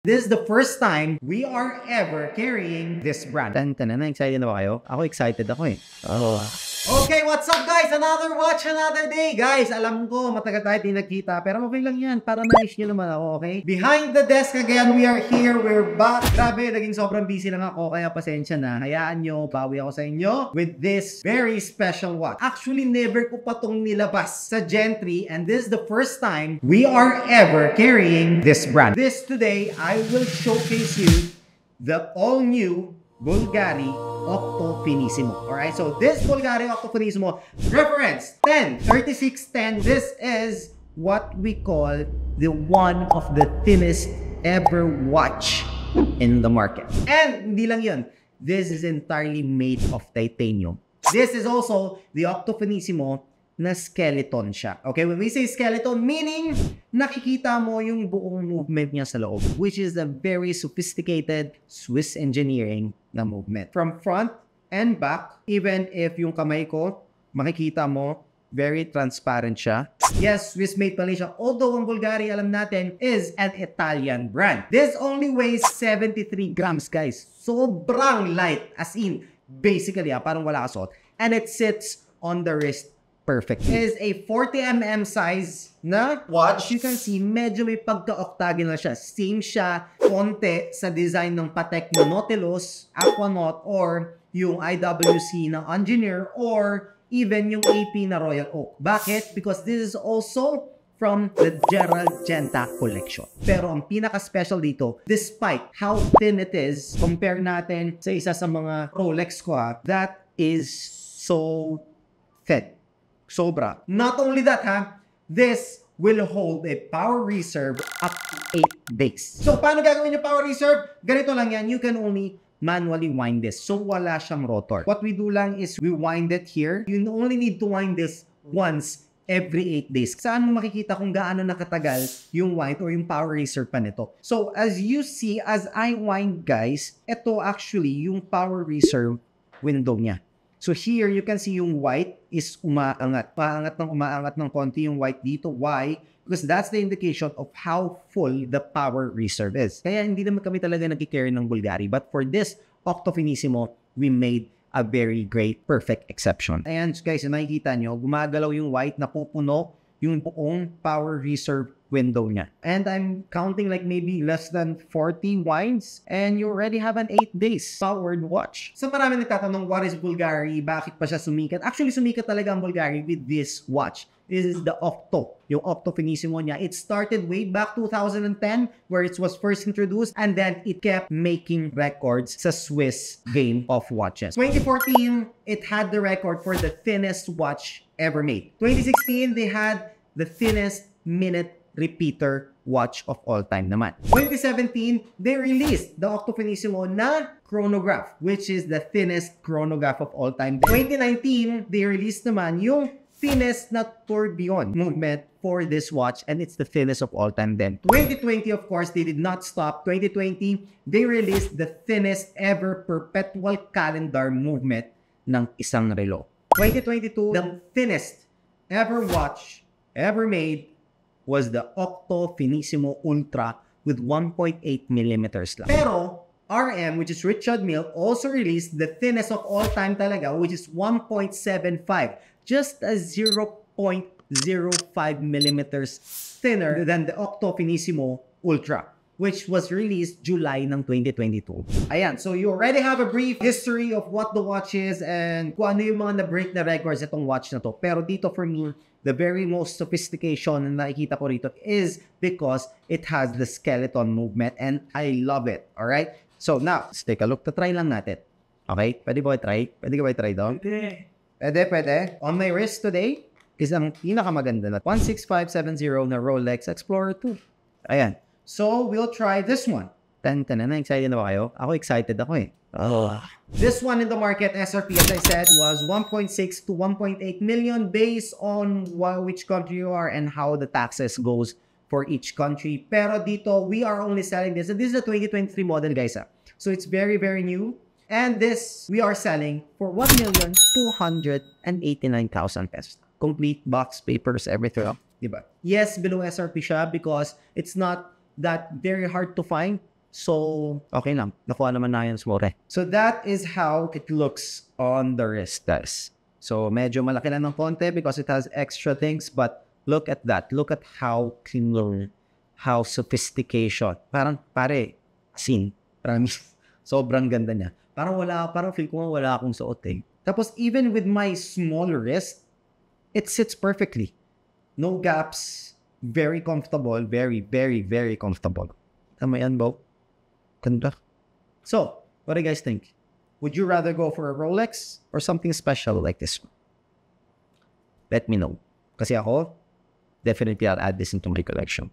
This is the first time we are ever carrying this brand. Tan-tan na, excited na ba kayo? Ako excited ako eh. Oh. Okay, what's up guys? Another watch, another day. Guys, alam ko matagal tayo di nagkita, pero okay lang yan. Para na-ish nyo naman ako, okay? Behind the desk again, we are here. We're back. Grabe, naging sobrang busy lang ako, kaya pasensya na. Hayaan nyo, bawi ako sa inyo with this very special watch. Actually, never ko pa tong nilabas sa Gentry, and this is the first time we are ever carrying this brand. This today, I will showcase you the all-new Bulgari Octo Finissimo. Alright, so this Bulgari Octo Finissimo, reference 10-3610. This is what we call the one of the thinnest ever watch in the market. And hindi lang yun, this is entirely made of titanium. This is also the Octo Finissimo na skeleton siya. Okay, when we say skeleton, meaning nakikita mo yung buong movement niya sa loob, which is a very sophisticated Swiss engineering na movement. From front and back, even if yung kamay ko, makikita mo, very transparent siya. Yes, Swiss-made pala siya. Although ang Bulgari, alam natin, is an Italian brand. This only weighs 73 grams, guys. Sobrang light. As in, basically, parang wala kasot. And it sits on the wrist perfect. It is a 40mm size na watch. You can see, medyo may pagka-octagonal siya. Same siya, konti sa design ng Patek na Nautilus, Aquanaut, or yung IWC na Engineer, or even yung AP na Royal Oak. Bakit? Because this is also from the Gerald Genta collection. Pero ang pinaka-special dito, despite how thin it is, compare natin sa isa sa mga Rolex ko, that is so thin. Sobra. Not only that, this will hold a power reserve up to 8 days. So, paano gagawin yung power reserve? Ganito lang yan. You can only manually wind this. So, wala siyang rotor. What we do lang is we wind it here. You only need to wind this once every 8 days. Saan mo makikita kung gaano nakatagal yung wind or yung power reserve pa nito? So, as you see, as I wind, guys, ito actually yung power reserve window niya. So here, you can see yung white is umaangat. Umaangat ng konti yung white dito. Why? Because that's the indication of how full the power reserve is. Kaya hindi naman kami talaga nag-carry ng Bulgari. But for this Octo Finissimo, we made a very great, perfect exception. Ayan guys, nakikita nyo, gumagalaw yung white na pupuno yung buong power reserve window niya. And I'm counting like maybe less than 40 winds and you already have an 8 days powered watch. So marami nagtatanong, what is Bulgari? Bakit pa siya sumikat? Actually, sumikat talaga ang Bulgari with this watch. This is the Octo, yung Octo Finissimo niya. It started way back 2010 where it was first introduced, and then it kept making records sa Swiss game of watches. 2014, it had the record for the thinnest watch ever made. 2016, they had the thinnest minute repeater watch of all time naman. 2017, they released the Octo Finissimo na chronograph, which is the thinnest chronograph of all time. 2019, they released naman yung thinnest na tourbillon movement for this watch, and it's the thinnest of all time then. 2020, of course, they did not stop. 2020, they released the thinnest ever perpetual calendar movement ng isang relo. 2022, the thinnest ever watch ever made was the Octo Finissimo Ultra with 1.8 millimeters lang. Pero RM, which is Richard Mille, also released the thinnest of all time talaga, which is 1.75. Just a 0.05 millimeters thinner than the Octo Finissimo Ultra, which was released July ng 2022. Ayan, so you already have a brief history of what the watch is and kung ano yung mga na-break na records itong watch na to. Pero dito for me, the very most sophistication na nakikita ko rito is because it has the skeleton movement and I love it. Alright? So now, let's take a look. Try lang natin. Okay? Pwede ba i-try? Pwede ka ba i-try doon? Pwede. On my wrist today is ang pinakamaganda na 16570 na Rolex Explorer 2. Ayan. So, we'll try this one. Tan-tan na, excited na ba kayo? Ako excited ako eh. Oh. This one in the market, SRP, as I said, was 1.6 to 1.8 million based on which country you are and how the taxes goes for each country. Pero dito, we are only selling this. And this is a 2023 model, guys. So, it's very, very new. And this, we are selling for 1,289,000 pesos. Complete box, papers, everything. Diba? Yes, below SRP siya because it's not that very hard to find So, okay lang. Nakuha naman na yun sa more. So that is how it looks on the wrist, guys. So, medyo malaki lang ng konti because it has extra things. But look at that. Look at how clean, how sophistication. Parang, pare, sin. Promise. Sobrang ganda niya. Parang feel ko nga wala akong suot eh. Tapos even with my small wrist, it sits perfectly. No gaps. Very comfortable. Very, very, very comfortable. Tama yan, Bo? Ganda. So, what do you guys think? Would you rather go for a Rolex? Or something special like this one? Let me know. Kasi ako, definitely I'll add this into my collection.